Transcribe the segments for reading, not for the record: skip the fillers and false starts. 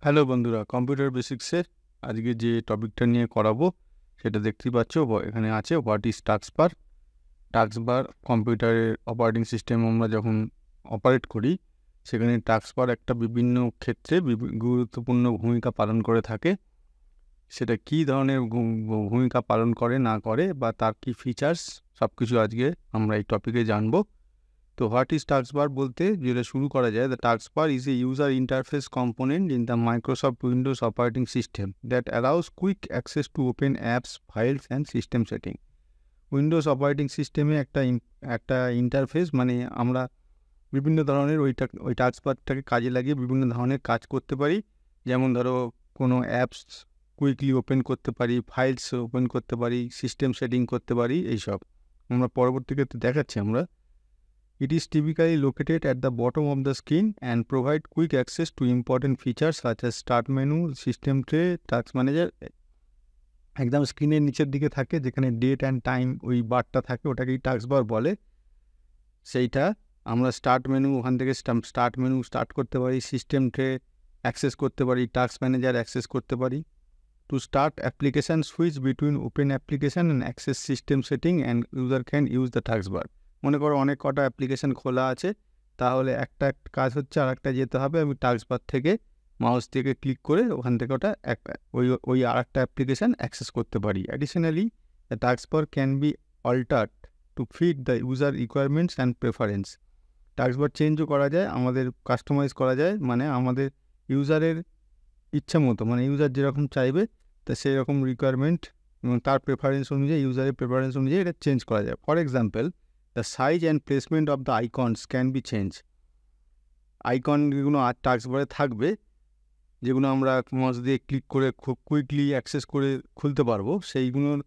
Hello বন্ধুরা, computer বেসিক্সের আজকে যে টপিকটা নিয়ে করাবো সেটা দেখতেই পাচ্ছ। এখানে আছে হোয়াট ইজ টাস্কবার। টাস্কবার কম্পিউটারের অপারেটিং সিস্টেম আমরা যখন অপারেট করি সেখানে টাস্কবার একটা বিভিন্ন ক্ষেত্রে গুরুত্বপূর্ণ ভূমিকা পালন করে থাকে। সেটা কী ধরনের ভূমিকা পালন করে না করে বা তার কী ফিচার্স, সব কিছু আজকে আমরা এই টপিকে জানবো। তো হোয়াট ইজ টাস্কবার বলতে যেটা শুরু করা যায়, the taskbar is a user interface component in the Microsoft Windows operating system that allows quick access to open apps, files and system setting. Windows operating সিস্টেমে একটা ইন্টারফেস, মানে আমরা বিভিন্ন ধরনের ওই টাস্কবারটাকে কাজে লাগিয়ে বিভিন্ন ধরনের কাজ করতে পারি। যেমন ধরো কোনো অ্যাপস কুইকলি ওপেন করতে পারি, ফাইলস ওপেন করতে পারি, সিস্টেম সেটিং করতে পারি, এইসব আমরা পরবর্তী ক্ষেত্রে দেখাচ্ছি আমরা। It is typically located at the bottom of the screen and provide quick access to important features such as start menu, system tray, task manager। একদম স্ক্রিনের নিচের দিকে থাকে, যেখানে ডেট অ্যান্ড টাইম ওই বারটা থাকে, ওটাকেই টাস্ক বার বলে। সেইটা আমরা স্টার্ট মেনু, ওখান থেকে স্টার্ট মেনু স্টার্ট করতে পারি, সিস্টেম ট্রে অ্যাক্সেস করতে পারি, টাস্ক ম্যানেজার অ্যাক্সেস করতে পারি। To start application, switch between open application and access system setting and user can use the task bar. মনে করো অনেক কটা অ্যাপ্লিকেশান খোলা আছে, তাহলে একটা কাজ হচ্ছে আর একটা যেতে হবে, আমি টাস্ক বার থেকে মাউস থেকে ক্লিক করে ওখান থেকে ওটা ওই আর একটা অ্যাপ্লিকেশান অ্যাক্সেস করতে পারি। Additionally the task bar can be altered to fit the user requirements and preference. Task bar চেঞ্জও করা যায়, আমাদের কাস্টমাইজ করা যায়, মানে আমাদের ইউজারের ইচ্ছা মতো, মানে ইউজার যেরকম চাইবে তা সেই রকম রিকোয়ারমেন্ট এবং তার প্রেফারেন্স অনুযায়ী, ইউজারের প্রেফারেন্স অনুযায়ী এটা চেঞ্জ করা যায়। For example, the size and placement of the icons can be change. Icon যেগুলো আর টাস্কবারে থাকবে, যেগুলো আমরা মাউস দিয়ে ক্লিক করে খুব কুইকলি অ্যাক্সেস করে খুলতে পারবো, সেইগুলোর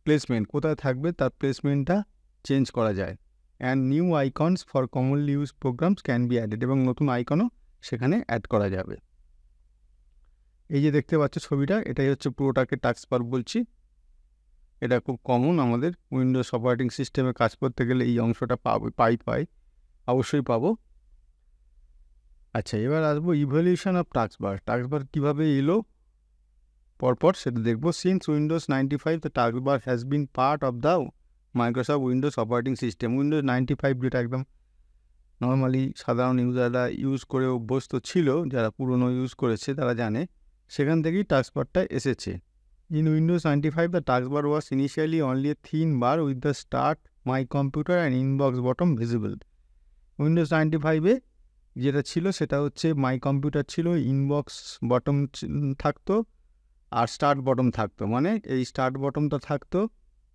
প্লেসমেন্ট কোথায় থাকবে তার প্লেসমেন্টটা চেঞ্জ করা যায়। And new icons for commonly use programs can be added, এবং নতুন আইকনও সেখানে অ্যাড করা যাবে। এই যে দেখতে পাচ্ছ ছবিটা, এটাই হচ্ছে পুরোটাকে টাস্কবার বলছি। এটা খুব কমন, আমাদের উইন্ডোজ অপারেটিং সিস্টেমে কাজ করতে গেলে এই অংশটা পাই অবশ্যই পাবো। আচ্ছা, এবার আসবো ইভলিউশন অফ টাস্কবার। টাস্কবার কীভাবে এলো পরপর সেটা দেখবো। Since Windows 95 the taskbar has been part of the Microsoft Windows operating system. Windows 95 যেটা একদম নর্মালি সাধারণ ইউজাররা ইউজ করে অভ্যস্ত ছিল, যারা পুরনো ইউজ করেছে তারা জানে, সেখান থেকেই টাস্কবারটা এসেছে। In Windows 95, the taskbar was initially only a thin bar with the Start, My Computer and Inbox button visible. Windows 95-এ যেটা ছিল সেটা হচ্ছে মাই কম্পিউটার ছিল, ইনবক্স বটম থাকতো আর স্টার্ট বটম থাকতো। মানে এই স্টার্ট বটমটা থাকতো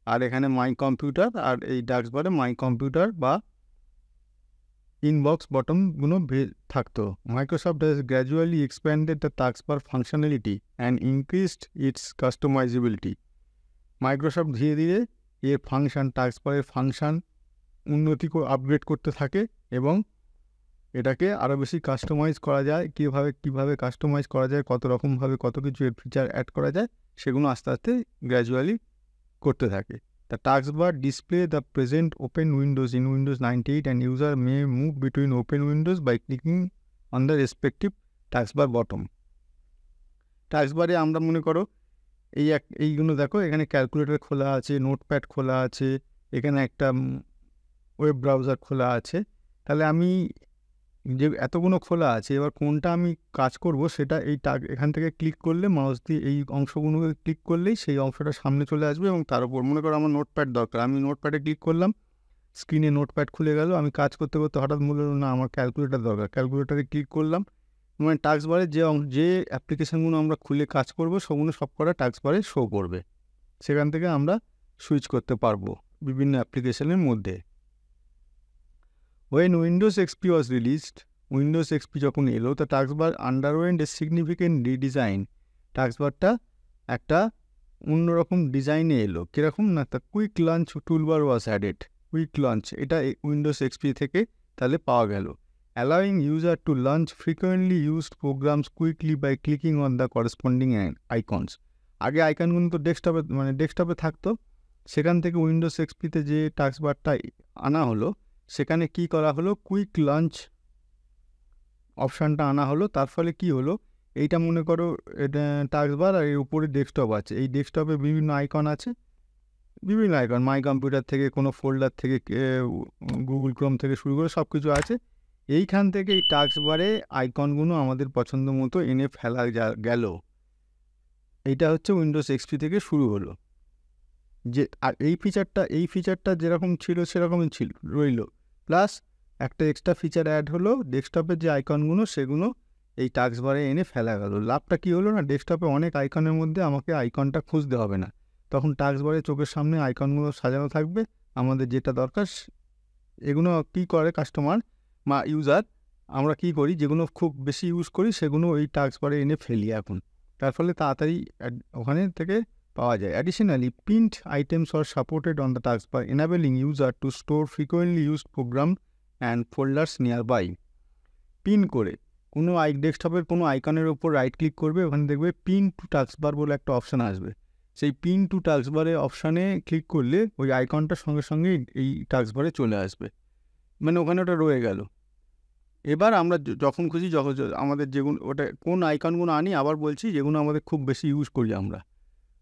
আর এখানে মাই কম্পিউটার, আর এই টাস্কবারে মাই কম্পিউটার বা ইনবক্স বটমগুলো থাকতো। Microsoft has gradually expanded the taskbar functionality and increased its customizability. Microsoft ধীরে ধীরে এর টাস্কবারের ফাংশান উন্নতি আপগ্রেড করতে থাকে এবং এটাকে আরও বেশি কাস্টমাইজ করা যায়। কীভাবে কাস্টমাইজ করা যায়, কত রকমভাবে কত কিছু এর ফিচার অ্যাড করা যায়, সেগুলো আস্তে আস্তে গ্র্যাজুয়ালি করতে থাকে। The taskbar display the present open windows in Windows 98 and user may move between open windows by clicking on the respective taskbar bottom. টাস্কবারে আমরা মনে করো এইগুলো দেখো, এখানে ক্যালকুলেটর খোলা আছে, নোটপ্যাড খোলা আছে, এখানে একটা ওয়েব ব্রাউজার খোলা আছে। তাহলে আমি যে এতগুলো খোলা আছে, এবার কোনটা আমি কাজ করব সেটা এখান থেকে ক্লিক করলে, মাউস দিয়ে এই অংশগুলোকে ক্লিক করলেই সেই অংশটা সামনে চলে আসবে। এবং তার উপর মনে করো আমার নোটপ্যাড দরকার, আমি নোটপ্যাডে ক্লিক করলাম, স্ক্রিনে নোটপ্যাড খুলে গেল। আমি কাজ করতে করতে হঠাৎ মনে হলো না আমার ক্যালকুলেটর দরকার, ক্যালকুলেটারে ক্লিক করলাম। মানে টাস্কবারে যে অ্যাপ্লিকেশানগুলো আমরা খুলে কাজ করব সেগুলো সব কটা টাস্কবারে শো করবে। সেখান থেকে আমরা সুইচ করতে পারবো বিভিন্ন অ্যাপ্লিকেশানের মধ্যে। When Windows XP was released, Windows XP যখন এলো, তা taskbar underwent a significant redesign. টাস্কবারটা একটা অন্যরকম ডিজাইনে এলো। কীরকম না, তা quick launch toolbar was added. Quick launch এটা উইন্ডোজ এক্সপি থেকে তাহলে পাওয়া গেল। Allowing user to launch frequently used programs quickly by clicking on the corresponding icons. আগে আইকনগুলো তো ডেস্কটপে থাকতো, সেখান থেকে উইন্ডোজ এক্সপিতে যে টাস্কবারটা আনা হলো, সেখানে কি করা হলো, কুইক লঞ্চ অপশানটা আনা হলো। তার ফলে কি হলো, এইটা মনে করো এটা টাস্ক বার, আর এর উপরে ডেস্কটপ আছে। এই ডেস্কটপে বিভিন্ন আইকন আছে, বিভিন্ন আইকন, মাই কম্পিউটার থেকে, কোনো ফোল্ডার থেকে, গুগল ক্রোম থেকে শুরু করে সব কিছু আছে। এইখান থেকে এই টাস্ক বারে আইকনগুলো আমাদের পছন্দ মতো এনে ফেলা গেল। এইটা হচ্ছে উইন্ডোজ এক্সপি থেকে শুরু হলো। যে আর এই ফিচারটা যেরকম ছিল সেরকমই রইল, প্লাস একটা এক্সট্রা ফিচার অ্যাড হলো, ডেস্কটপের যে আইকনগুলো সেগুলো এই টাস্ক বারে এনে ফেলা গেল। লাভটা কী হলো না, ডেস্কটপে অনেক আইকনের মধ্যে আমাকে আইকনটা খুঁজতে হবে না, তখন টাস্ক বারে চোখের সামনে আইকনগুলো সাজানো থাকবে। আমাদের যেটা দরকার, এগুলো কী করে কাস্টমার বা ইউজার, আমরা কী করি, যেগুলো খুব বেশি ইউজ করি সেগুলো ওই টাস্ক বারে এনে ফেলি এখন, তার ফলে তাড়াতাড়ি ওখানে থেকে পাওয়া যায়। Additionally, pinned items are supported on the taskbar, enabling user to store frequently used program and folders nearby. Pin করে কোনো ডেস্কটপের কোনো আইকনের উপর রাইট ক্লিক করবে, ওখানে দেখবে পিন টু টাস্কবার বলে একটা অপশান আসবে। সেই পিন টু টাস্কবারে অপশানে ক্লিক করলে ওই আইকনটা সঙ্গে সঙ্গে এই টাস্কবারে চলে আসবে, মানে ওখানে ওটা রয়ে গেল। এবার আমরা যখন খুশি আমাদের যেগুলো ওটা কোন আইকনগুলো আনি, আবার বলছি, যেগুলো আমাদের খুব বেশি ইউজ করি আমরা,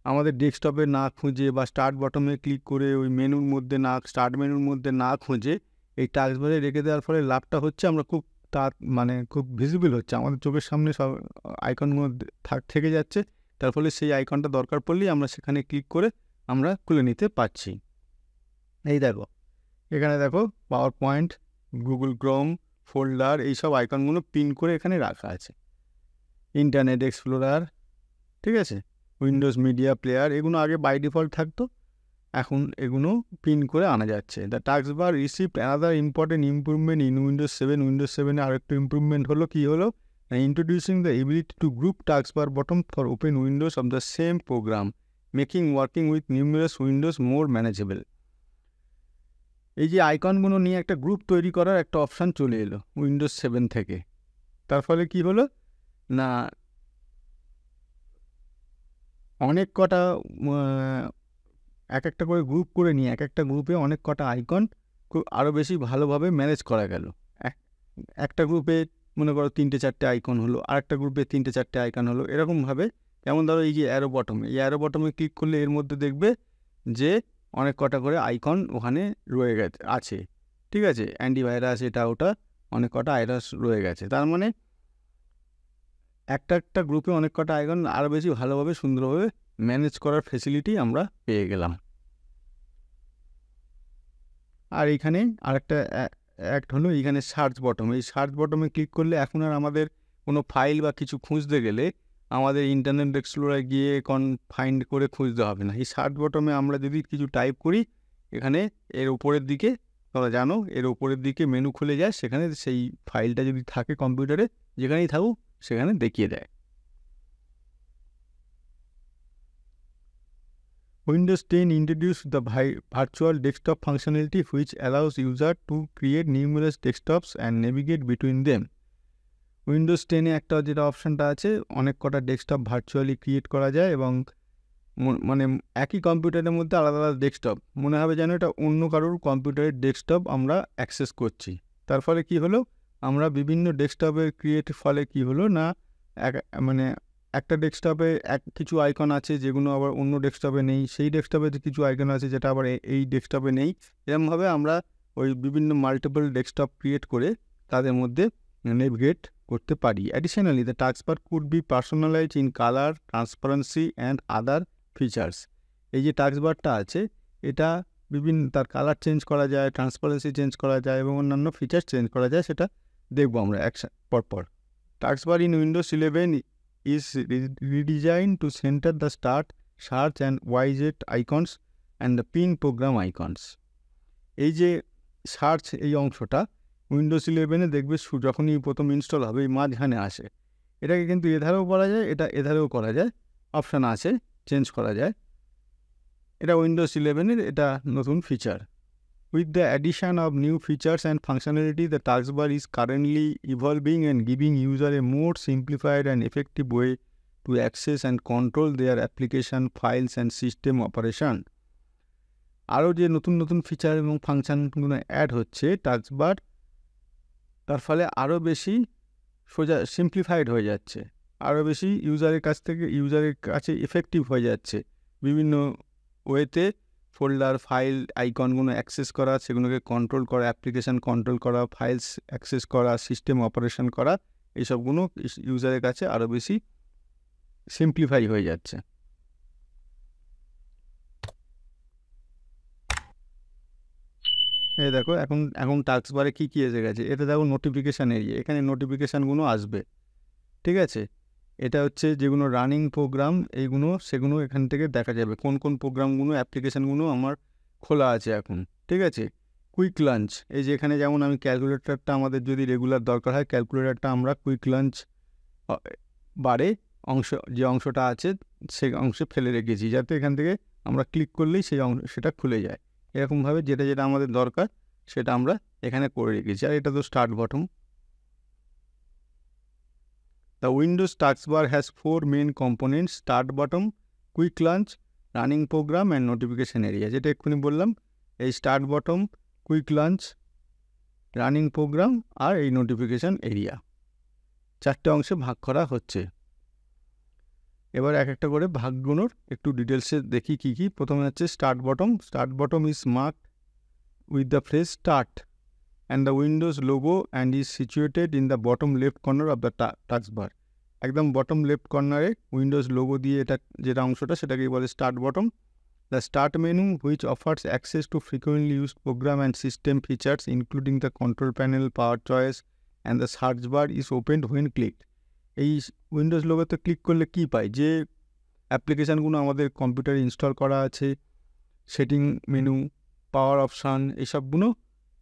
আমাদের ডেস্কটপে না খুঁজে বা স্টার্ট বটমে ক্লিক করে ওই মেনুর মধ্যে না, স্টার্ট মেনুর মধ্যে না খুঁজে এই টাস্কবারে রেখে দেওয়ার ফলে লাভটা হচ্ছে আমরা খুব মানে খুব ভিজিবল হচ্ছে, আমাদের চোখের সামনে সব আইকনগুলো থেকে যাচ্ছে। তার ফলে সেই আইকনটা দরকার পড়লেই আমরা সেখানে ক্লিক করে আমরা খুলে নিতে পারছি। এই দেখো, এখানে দেখো power point, Google Chrome, folder, এইসব আইকনগুলো পিন করে এখানে রাখা আছে। ইন্টারনেট এক্সপ্লোরার, ঠিক আছে, উইন্ডোজ মিডিয়া প্লেয়ার, এগুলো আগে বাই ডিফল্ট থাকতো, এখন এগুলো পিন করে আনা যাচ্ছে। The task bar received another important improvement in Windows 7। Windows 7-এ আরেকটু ইম্প্রুভমেন্ট হলো, কী হলো, introducing the ability to group task bar button for open windows of the same program, making working with numerous windows more manageable. এই যে আইকনগুলো নিয়ে একটা group তৈরি করার একটা অপশান চলে এলো উইন্ডোজ 7 থেকে। তার ফলে কি হলো না, অনেক কটা এক একটা করে গ্রুপ করে নিয়ে এক একটা গ্রুপে অনেক কটা আইকন আরও বেশি ভালোভাবে ম্যানেজ করা গেল। একটা গ্রুপে মনে করো 3-4টে আইকন হলো, আরেকটা গ্রুপে 3-4টে আইকন হলো, এরকমভাবে। যেমন ধরো এই যে অ্যারো বটমে, এই অ্যারো বটমে ক্লিক করলে এর মধ্যে দেখবে যে অনেক কটা করে আইকন ওখানে রয়ে গেছে আছে, ঠিক আছে, অ্যান্টিভাইরাস এটা ওটা অনেক কটা আইরাস রয়ে গেছে। তার মানে একটা গ্রুপে অনেক কটা আইকন আরও বেশি ভালোভাবে সুন্দরভাবে ম্যানেজ করার ফেসিলিটি আমরা পেয়ে গেলাম। আর এইখানে আরেকটা অ্যাক্ট হলো, এইখানে সার্চ বটম, এই সার্চ বটমে ক্লিক করলে এখন আর আমাদের কোনো ফাইল বা কিছু খুঁজতে গেলে আমাদের ইন্টারনেট এক্সপ্লোরারে গিয়ে ফাইন্ড করে খুঁজতে হবে না। এই সার্চ বটমে আমরা যদি কিছু টাইপ করি, এখানে এর উপরের দিকে, তোমরা জানো, এর উপরের দিকে মেনু খুলে যায়, সেখানে সেই ফাইলটা যদি থাকে কম্পিউটারে, যেখানেই থাকুক সেখানে দেখিয়ে দেয়। Windows 10 introduced the virtual desktop functionality, which allows user to create numerous desktops and navigate between them. Windows 10-এ একটা যেটা অপশানটা আছে, অনেক কটা ডেস্কটপ ভার্চুয়ালি ক্রিয়েট করা যায়, এবং মানে একই কম্পিউটারের মধ্যে আলাদা আলাদা ডেস্কটপ, মনে হবে যেন এটা অন্য কারোর কম্পিউটারের ডেস্কটপ আমরা অ্যাক্সেস করছি। তার ফলে কি হলো, আমরা বিভিন্ন ডেস্কটপের ফলে কি হলো না, মানে একটা ডেস্কটপে কিছু আইকন আছে যেগুলো আবার অন্য ডেস্কটপে নেই, সেই ডেস্কটপে কিছু আইকন আছে যেটা আবার এই ডেস্কটপে নেই। এরকমভাবে আমরা ওই বিভিন্ন মাল্টিপল ডেস্কটপ ক্রিয়েট করে তাদের মধ্যে নেভিগেট করতে পারি। Additionally, the taskbar could be personalize in colour, transparency and other features. এই যে টাস্কবারটা আছে, এটা বিভিন্ন তার কালার চেঞ্জ করা যায়, ট্রান্সপারেন্সি চেঞ্জ করা যায় এবং অন্যান্য ফিচার্স চেঞ্জ করা যায়, সেটা দেখবো আমরা পরপর। Taskbar in Windows 11 is redesigned to center the start, search and widget icons and the pin program icons. এই যে সার্চ এই অংশটা উইন্ডোজ 11-এ দেখবে যখনই প্রথম ইনস্টল হবে এই মাঝখানে আসে। এটাকে কিন্তু এধারেও করা যায়, এটা এধারেও করা যায়, অপশান আছে, চেঞ্জ করা যায়। এটা উইন্ডোজ 11-এর এটা নতুন feature. With the addition of new features and functionality, the taskbar is currently evolving and giving user a more simplified and effective way to access and control their application, files and system operation. আরও যে নতুন নতুন feature এবং ফাংশনগুলো add হচ্ছে taskbar, তার ফলে আরও বেশি সোজা সিম্পলিফাইড হয়ে যাচ্ছে। আরও বেশি ইউজারের কাছে এফেক্টিভ হয়ে যাচ্ছে বিভিন্ন ওয়েতে। ফোল্ডার, ফাইল, আইকনগুলো অ্যাক্সেস করা, সেগুলোকে কন্ট্রোল করা, অ্যাপ্লিকেশান কন্ট্রোল করা, ফাইলস অ্যাক্সেস করা, সিস্টেম অপারেশন করা, এইসবগুলো ইউজারের কাছে আরও বেশি সিম্পলিফাই হয়ে যাচ্ছে। এই দেখো এখন টাস্ক বারে কী কী এসে গেছে। এটা দেখো নোটিফিকেশান এরিয়া, এখানে নোটিফিকেশানগুলো আসবে, ঠিক আছে। এটা হচ্ছে যেগুলো রানিং প্রোগ্রাম, সেগুলো এখান থেকে দেখা যাবে কোন কোন প্রোগ্রামগুলো, অ্যাপ্লিকেশানগুলো আমার খোলা আছে এখন, ঠিক আছে। কুইক লাঞ্চ, এই যে এখানে যেমন আমি ক্যালকুলেটরটা আমাদের যদি রেগুলার দরকার হয়, ক্যালকুলেটরটা আমরা কুইক লাঞ্চ বারে যে অংশটা আছে সেই অংশে ফেলে রেখেছি, যাতে এখান থেকে আমরা ক্লিক করলেই সেটা খুলে যায়। এরকমভাবে যেটা যেটা আমাদের দরকার সেটা আমরা এখানে করে রেখেছি। আর এটা তো start bottom. The Windows taskbar has 4 main components: start button, quick launch, running program and notification area। যেটা এক্ষুনি বললাম, এই start button, quick launch, running program আর এই নোটিফিকেশান এরিয়া, 4টে অংশে ভাগ করা হচ্ছে। এবার এক একটা করে ভাগগুলোর একটু ডিটেলসে দেখি কী কী। প্রথমে হচ্ছে start bottom. Start bottom is marked with the phrase start and the Windows logo and is situated in the bottom left corner of the taskbar। একদম বটম লেফট কর্নারে উইন্ডোজ লোগো দিয়ে এটা যেটা অংশটা সেটাকেই বলে start button. The start menu which offers access to frequently used program and system features including the control panel, power choice and the search bar is opened when clicked. এই Windows লোগোতে click করলে কী পাই, যে অ্যাপ্লিকেশানগুলো আমাদের কম্পিউটারে install করা আছে, setting menu, পাওয়ার option, এইসবগুলো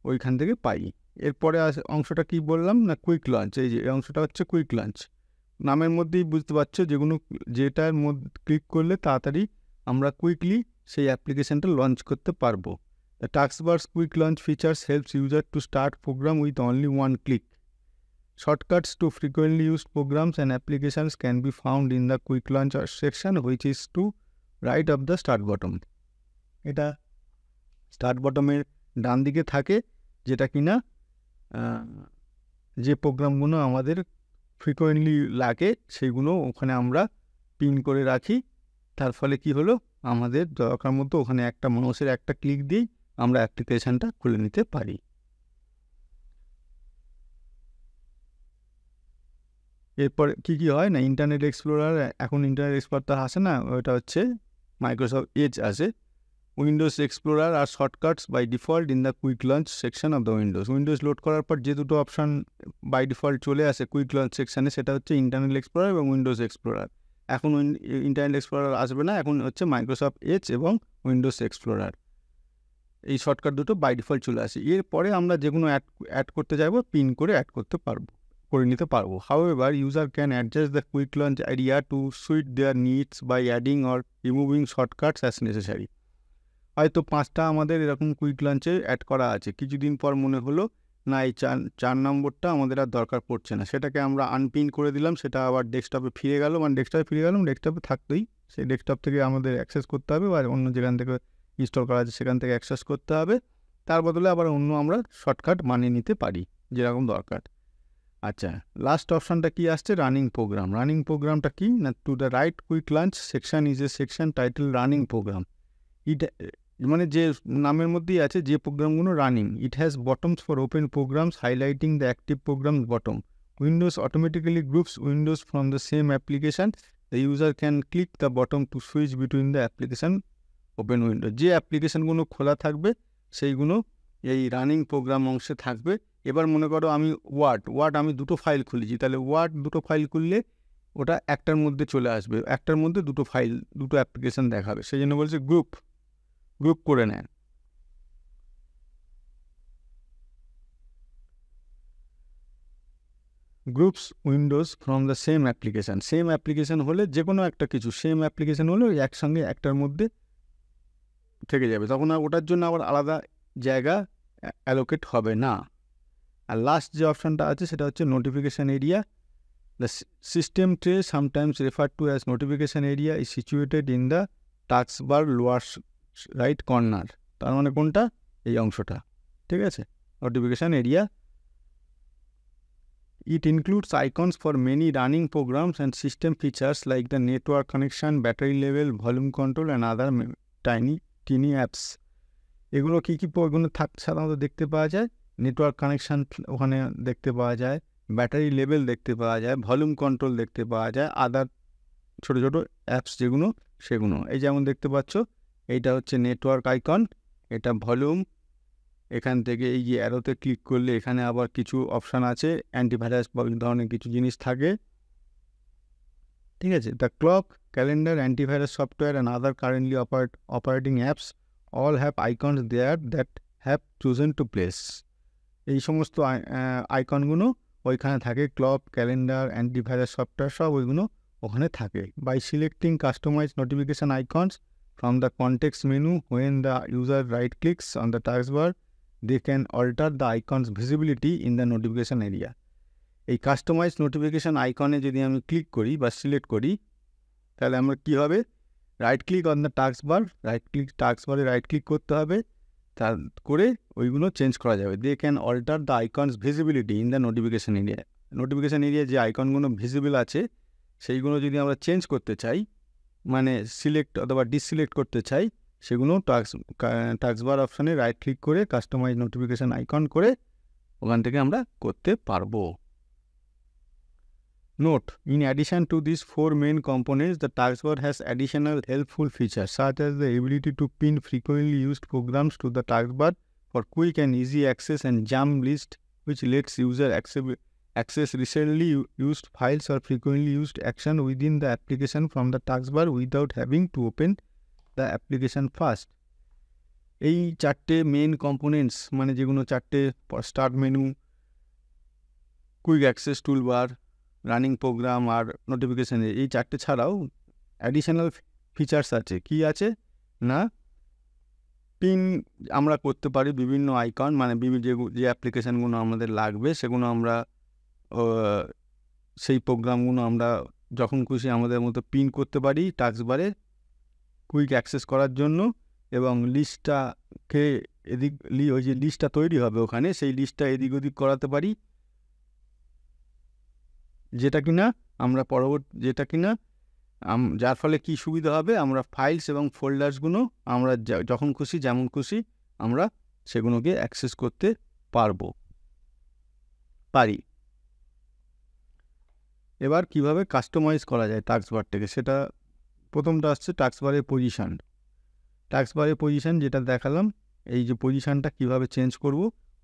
ওইখান থেকে পাই। এরপরে অংশটা কি বললাম না, কুইক লঞ্চ। এই যে এই অংশটা হচ্ছে কুইক লঞ্চ, নামের মধ্যেই বুঝতে পারছো যেটার মধ্যে ক্লিক করলে তাড়াতাড়ি আমরা কুইকলি সেই অ্যাপ্লিকেশানটা লঞ্চ করতে পারবো। The taskbar's quick launch features helps user to start program with only one click. Shortcuts to frequently used programs and applications can be found in the quick launch section which is to right of the start button. এটা start বটমের ডান দিকে থাকে, যেটা কিনা যে প্রোগ্রামগুলো আমাদের ফ্রিকোয়েন্টলি লাগে সেইগুলো ওখানে আমরা পিন করে রাখি। তার ফলে কি হলো, আমাদের দরকার মতো ওখানে একটা মাউসের একটা ক্লিক দিয়েই আমরা অ্যাপ্লিকেশানটা খুলে নিতে পারি। এরপর কি কি হয় না, ইন্টারনেট এক্সপ্লোরার, এখন ইন্টারনেট এক্সপ্লোরার তো আসে না, ওটা হচ্ছে মাইক্রোসফট এজ আসে। উইন্ডোজ এক্সপ্লোরার আর shortcuts by default in the quick launch section of the Windows load করার পর যে দুটো অপশান বাই ডিফল্ট চলে আসে কুইক লঞ্চ সেকশানে, সেটা হচ্ছে ইন্টারনেট এক্সপ্লোরার এবং উইন্ডোজ এক্সপ্লোরার। এখন ইন্টারনেট এক্সপ্লোরার আসবে না, এখন হচ্ছে মাইক্রোসফট এজ এবং উইন্ডোজ এক্সপ্লোরার, এই শর্টকাট দুটো বাই ডিফল্ট চলে আসে। এরপরে আমরা যেগুলো অ্যাড করতে চাইবো পিন করে অ্যাড করে নিতে পারবো। However, user can adjust the quick launch area to suit their needs by adding or removing shortcuts as necessary। হয়তো 5টা আমাদের এরকম কুইক লঞ্চে অ্যাড করা আছে, কিছুদিন পর মনে হলো না এই 4 নম্বরটা আমাদের আর দরকার পড়ছে না, সেটাকে আমরা আনপিন করে দিলাম, সেটা আবার ডেস্কটপে ফিরে গেল, ডেস্কটপে থাকতেই সেই ডেস্কটপ থেকে আমাদের অ্যাক্সেস করতে হবে, বা অন্য যেখান থেকে ইনস্টল করা আছে সেখান থেকে অ্যাক্সেস করতে হবে। তার বদলে আবার অন্য আমরা শর্টকাট বানিয়ে নিতে পারি যেরকম দরকার। আচ্ছা, লাস্ট অপশানটা কি আসছে, রানিং প্রোগ্রাম। রানিং প্রোগ্রামটা কি না, to the right quick launch section is a section title running program. মানে যে নামের মধ্যেই আছে যে প্রোগ্রামগুলো running. It has buttons for open programs highlighting the active program button. Windows automatically groups windows from the same application. The user can click the button to switch between the application open window. যে অ্যাপ্লিকেশানগুলো খোলা থাকবে সেইগুলো এই running programme অংশে থাকবে। এবার মনে করো আমি ওয়ার্ড আমি দুটো ফাইল খুলেছি, তাহলে দুটো ফাইল খুললে ওটা একটার মধ্যে চলে আসবে, একটার মধ্যে দুটো অ্যাপ্লিকেশান দেখাবে, সেই জন্য বলছে গ্রুপ করে নেন। Groups windows from the same application হলে যে কোনো একটা কিছু সেম অ্যাপ্লিকেশান হলে ওই একসঙ্গে একটার মধ্যে থেকে যাবে, তখন আর ওটার জন্য আবার আলাদা জায়গা অ্যালোকেট হবে না। আর লাস্ট যে অপশানটা আছে সেটা হচ্ছে notification area. The system tray sometimes refer to as notification area is situated in the taskbar lower right corner. তার মানে কোনটা, এই অংশটা, ঠিক আছে, notification area. It includes icons for many running programs and system features like the network connection, battery level, volume control and other tiny apps. এগুলো কী এগুলো সাধারণত দেখতে পাওয়া যায়, নেটওয়ার্ক কানেকশান ওখানে দেখতে পাওয়া যায়, ব্যাটারি লেভেল দেখতে পাওয়া যায়, ভলিউম কন্ট্রোল দেখতে পাওয়া যায়, আদার ছোটো ছোটো অ্যাপস যেগুলো সেগুলো। এই যেমন দেখতে পাচ্ছ এইটা হচ্ছে নেটওয়ার্ক আইকন, এটা ভলিউম। এখান থেকে এই যে অ্যারোতে ক্লিক করলে এখানে আবার কিছু অপশান আছে, অ্যান্টিভাইরাস বা এই ধরনের কিছু জিনিস থাকে, ঠিক আছে। The clock, calendar, antivirus software and other currently operating apps all have icons there that have chosen to place. এই সমস্ত আইকনগুলো ওইখানে থাকে, ক্লক, ক্যালেন্ডার, অ্যান্টিভাইরাস সফটওয়্যার সব ওইগুলো ওখানে থাকে। By selecting customise notification icons from the context menu, when the user right clicks on the taskbar they can alter the icons visibility in the notification area. এই customise notification আইকনে যদি আমি click করি বা সিলেক্ট করি তাহলে আমার কী হবে, right click on the taskbar, টাস্কবারে রাইট ক্লিক করতে হবে, তা করে ওইগুলো চেঞ্জ করা যাবে। They can alter the icons visibility in the notification area. Notification area যে আইকনগুলো ভিজিবল আছে সেইগুলো যদি আমরা চেঞ্জ করতে চাই, মানে সিলেক্ট অথবা ডিসিলেক্ট করতে চাই, সেগুলো টাস্কবার অপশানে রাইট ক্লিক করে কাস্টমাইজ নোটিফিকেশান আইকন করে ওখান থেকে আমরা করতে পারবো। Note, in addition to these four main components, the taskbar has additional helpful features such as the ability to pin frequently used programs to the taskbar for quick and easy access, and jump list, which lets user access recently used files or frequently used action within the application from the taskbar without having to open the application first. এই চারটে main components মানে যেগুলো চারটে, start menu, quick access toolbar, running program আর নোটিফিকেশানে, এই চারটে ছাড়াও অ্যাডিশনাল ফিচার্স আছে। কি আছে না, পিন আমরা করতে পারি বিভিন্ন আইকন, মানে যে অ্যাপ্লিকেশানগুলো আমাদের লাগবে সেগুলো আমরা সেই প্রোগ্রামগুলো আমরা যখন খুশি আমাদের মতো পিন করতে পারি টাস্কবারে কুইক অ্যাক্সেস করার জন্য, এবং লিস্টটাকে ওই যে লিস্টটা তৈরি হবে ওখানে সেই লিস্টটা এদিক ওদিক করাতে পারি, যেটা কিনা যার ফলে কি সুবিধা হবে, আমরা ফাইলস এবং ফোল্ডার্সগুলো আমরা যখন খুশি যেমন খুশি আমরা সেগুলোকে অ্যাক্সেস করতে পারি। এবার কিভাবে কাস্টমাইজ করা যায় টাস্কবারটাকে, সেটা প্রথমটা আসছে টাস্কবারের পজিশান যেটা দেখালাম, এই যে পজিশানটা কিভাবে চেঞ্জ করব।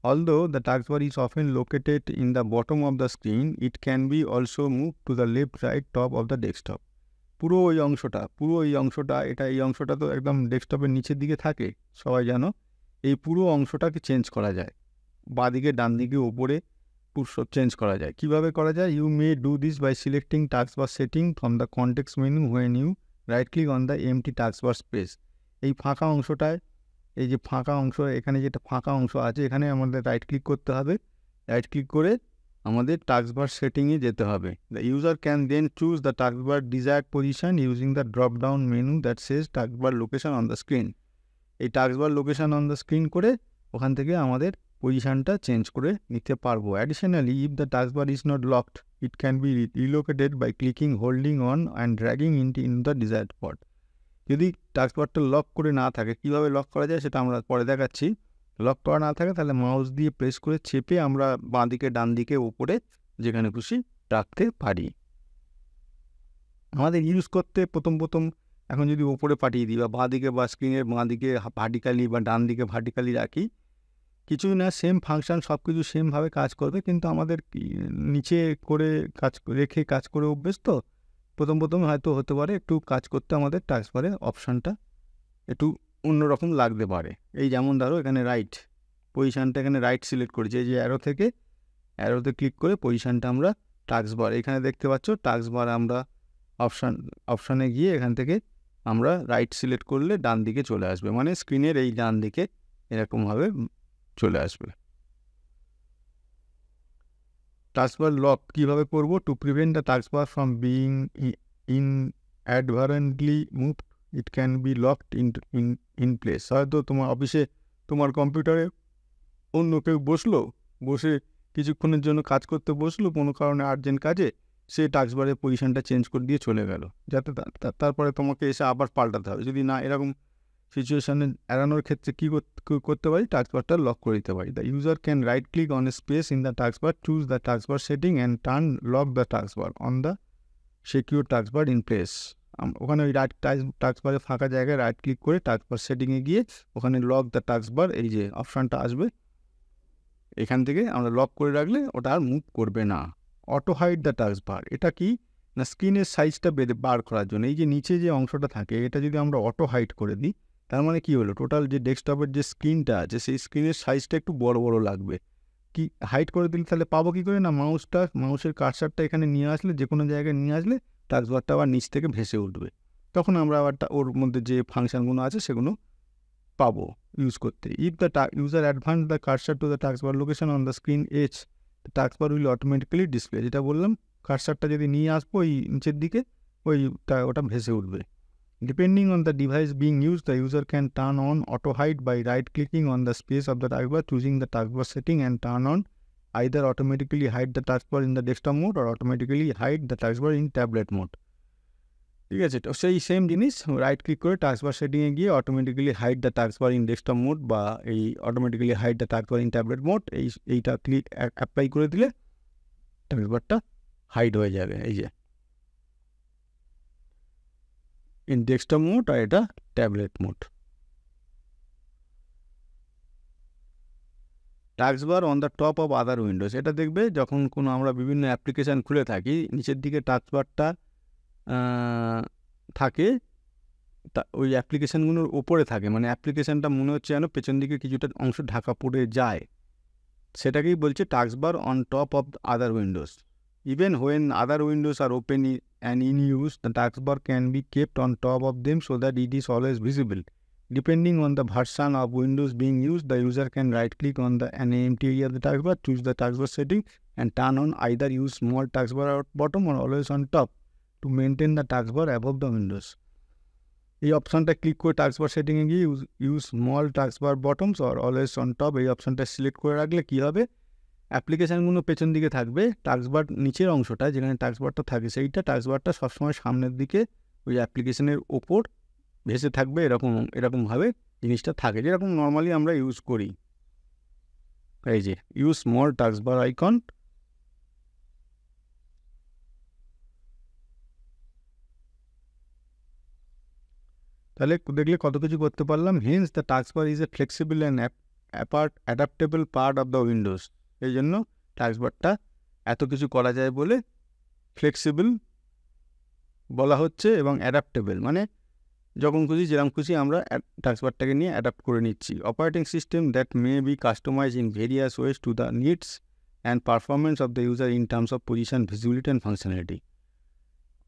Although the taskbar is often located in the bottom of the screen, it can be also moved to the left, right, top of the desktop. পুরো এই অংশটা তো একদম ডেস্কটপের নিচের দিকে থাকে, সবাই জানো। এই পুরো অংশটাকে চেঞ্জ করা যায়, বাঁদিকে, ডান দিকে, ওপরে সব চেঞ্জ করা যায়। কিভাবে করা যায়? You may do this by selecting taskbar setting from the context menu when you right click on the empty taskbar space. এই ফাঁকা অংশটায়, এই যে ফাঁকা অংশ, এখানে যেটা ফাঁকা অংশ আছে এখানে আমাদের রাইট ক্লিক করতে হবে। রাইট ক্লিক করে আমাদের টাস্কবার সেটিংয়ে যেতে হবে। The user can then choose the taskbar desired position using the drop down menu that says taskbar location on the screen. এই taskbar location on the screen করে ওখান থেকে আমাদের পজিশানটা চেঞ্জ করে নিতে পারবো। Additionally, if the taskbar is not locked, it can be relocated by clicking, holding on and dragging in the desired spot. যদি টাস্কবারটা লক করে না থাকে, কীভাবে লক করা যায় সেটা আমরা পরে দেখাচ্ছি। লক করা না থাকে তাহলে মাউস দিয়ে প্রেস করে চেপে আমরা বাঁ দিকে, ডান দিকে, উপরে যেখানে খুশি রাখতে পারি। আমাদের ইউজ করতে প্রথম এখন যদি ওপরে পাঠিয়ে দিই বা বাঁ দিকে বা স্ক্রিনের বাঁ দিকে ভার্টিক্যালি বা ডান দিকে ভার্টিক্যালি রাখি, কিছুই না, সেম ফাংশান সব কিছু সেমভাবে কাজ করবে, কিন্তু আমাদের নিচে করে রেখে কাজ করে অভ্যেস তো প্রথম হয়তো হতে পারে একটু কাজ করতে আমাদের টাস্কবারে অপশানটা একটু অন্যরকম লাগতে পারে। এই যেমন ধরো এখানে রাইট পজিশানটা, এখানে রাইট সিলেক্ট করেছি, এই যে অ্যারোতে ক্লিক করে পজিশানটা আমরা টাস্কবার এখানে দেখতে পাচ্ছ। টাস্কবার আমরা অপশানে গিয়ে এখান থেকে আমরা রাইট সিলেক্ট করলে ডান দিকে চলে আসবে, মানে স্ক্রিনের এই ডান দিকে এরকমভাবে চলে আসবে। টাস্কবার লক কীভাবে করব? To prevent the taskbar from being inadvertently moved, it can be locked in place. হয়তো তোমার অফিসে তোমার কম্পিউটারে অন্য কেউ বসে কিছুক্ষণের জন্য কাজ করতে বসলো কোনো কারণে আর্জেন্ট কাজে, সে টাস্কবারের পজিশনটা চেঞ্জ করে দিয়ে চলে গেল, যাতে তারপরে তোমাকে এসে আবার পাল্টাতে হবে। যদি না এরকম সিচুয়েশানে এড়ানোর ক্ষেত্রে কী করতে পারি, টাস্কবারটা লক করে দিতে পারি। The user can write click on a space in the taskbar, choose the taskbar setting and turn lock the taskbar on the secure taskbar in place. ওখানে ওই টাস্কবারে ফাঁকা জায়গায় রাইট ক্লিক করে টাস্কবার সেটিংয়ে গিয়ে ওখানে লক দ্য টাস্কবার এই যে অপশানটা আসবে, এখান থেকে আমরা লক করে রাখলে ওটা আর মুভ করবে না। অটো হাইড দ্য টাস্কবার, এটা কি না স্ক্রিনের সাইজটা বার করার জন্য। এই যে নিচে যে অংশটা থাকে এটা যদি আমরা অটো হাইড করে দিই, তার মানে কী হলো, টোটাল যে ডেস্কটপের যে স্ক্রিনটা আছে সেই স্ক্রিনের সাইজটা একটু বড় বড় লাগবে। কি হাইড করে দিলে তাহলে পাবো কী করে না, মাউসের কার্সারটা এখানে নিয়ে আসলে, যে কোনো জায়গায় নিয়ে আসলে টাস্কবারটা আবার নিচ থেকে ভেসে উঠবে। তখন আমরা আবার ওর মধ্যে যে ফাংশানগুলো আছে সেগুলো পাবো ইউজ করতে। If the user advance the cursor to the taskbar location on the screen edge, the taskbar will automatically display. যেটা বললাম, কার্সারটা যদি নিয়ে আসবো ওই নিচের দিকে, ওটা ভেসে উঠবে। Depending on the device being use, the user can turn on auto hide by right clicking on the space of the taskbar, choosing the taskbar setting and turn on either automatically hide the taskbar in the desktop mode or automatically hide the taskbar in tablet mode. ঠিক আছে, তো সেই same জিনিস, right click করে taskbar সেটিংয়ে গিয়ে automatically hide the taskbar in desktop mode বা এই automatically hide the taskbar in tablet mode, এইটা ক্লিক অ্যাপ্লাই করে দিলে টাস্কবারটা হাইড হয়ে যাবে। এই যে ইন ডেস্কটপ মোড আর এটা tablet mode. Taskbar on the top of other Windows, এটা দেখবে যখন কোনো আমরা বিভিন্ন অ্যাপ্লিকেশান খুলে থাকি, নিচের দিকে টাস্কবারটা থাকে, ওই অ্যাপ্লিকেশানগুলোর ওপরে থাকে, মানে অ্যাপ্লিকেশানটা মনে হচ্ছে যেন পেছন দিকে কিছুটা অংশ ঢাকা পড়ে যায়, সেটাকেই বলছে taskbar on top of other windows. Even when other windows are open and in use, the taskbar can be kept on top of them so that it is always visible. Depending on the version of Windows being used, the user can right-click on an empty area of the taskbar, choose the taskbar setting, and turn on either use small taskbar at bottom or always on top to maintain the taskbar above the windows. এই অপশানটা click করে taskbar সেটিংয়ে গিয়ে use small taskbar bottoms or always on top, এই অপশানটা select করে রাখলে কী হবে, অ্যাপ্লিকেশানগুলো পেছন দিকে থাকবে, টাস্কবার নিচের অংশটা যেখানে টাস্কবারটা থাকে সেইটা টাস্কবারটা সবসময় সামনের দিকে ওই অ্যাপ্লিকেশানের ওপর ভেসে থাকবে, এরকমভাবে জিনিসটা থাকে, যেরকম নর্মালি আমরা ইউজ করি। এই যে ইউজ স্মল টাস্কবার আইকন, তাহলে দেখলে কত কিছু করতে পারলাম। Hence the taskbar is a flexible and adaptable part of the Windows. এই জন্য টাস্কবারটা এত কিছু করা যায় বলে ফ্লেক্সিবল বলা হচ্ছে, এবং অ্যাডাপ্টেবল মানে যখন খুশি যেরকম খুশি আমরা টাস্কবারটাকে নিয়ে অ্যাডাপ্ট করে নিচ্ছি। Operating system that may be customize in various ways to the needs and performance of the user in terms of position, visibility and functionality.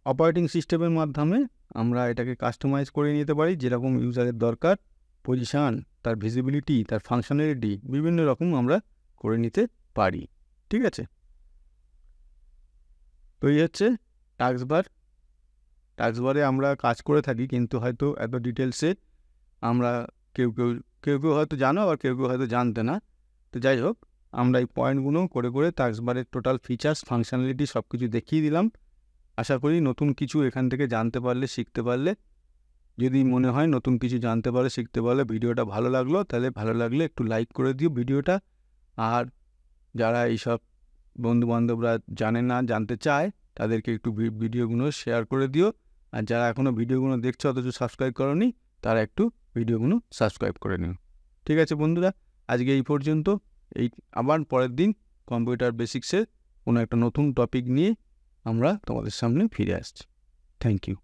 Operating সিস্টেমের মাধ্যমে আমরা এটাকে কাস্টমাইজ করে নিতে পারি যেরকম ইউজারের দরকার, পজিশান, তার ভিজিবিলিটি, তার ফাংশনালিটি বিভিন্ন রকম আমরা করে নিতে পারি। ঠিক আছে, তো এই হচ্ছে টাস্কবারে আমরা কাজ করে থাকি, কিন্তু হয়তো এত ডিটেলসে আমরা কেউ হয়তো জানো, আবার কেউ হয়তো জানতে না। তো যাই হোক, আমরা এই পয়েন্টগুলো করে করে টাস্কবারের টোটাল ফিচার্স, ফাংশনালিটি সব কিছু দেখিয়ে দিলাম। আশা করি নতুন কিছু এখান থেকে জানতে পারলে, শিখতে পারলে। যদি মনে হয় নতুন কিছু জানতে পারলে, শিখতে পারলে, ভিডিওটা ভালো লাগলো, তাহলে ভালো লাগলে একটু লাইক করে দিও ভিডিওটা। আর যারা এইসব বন্ধুবান্ধবরা জানে না, জানতে চায়, তাদেরকে একটু ভিডিওগুলো শেয়ার করে দিও। আর যারা এখনও ভিডিওগুলো দেখছো অথচ সাবস্ক্রাইব করোনি, তারা একটু ভিডিওগুলো সাবস্ক্রাইব করে নিও। ঠিক আছে বন্ধুরা, আজকে এই পর্যন্ত। আবার পরের দিন কম্পিউটার বেসিক্সের কোনো একটা নতুন টপিক নিয়ে আমরা তোমাদের সামনে ফিরে আসছি। Thank you.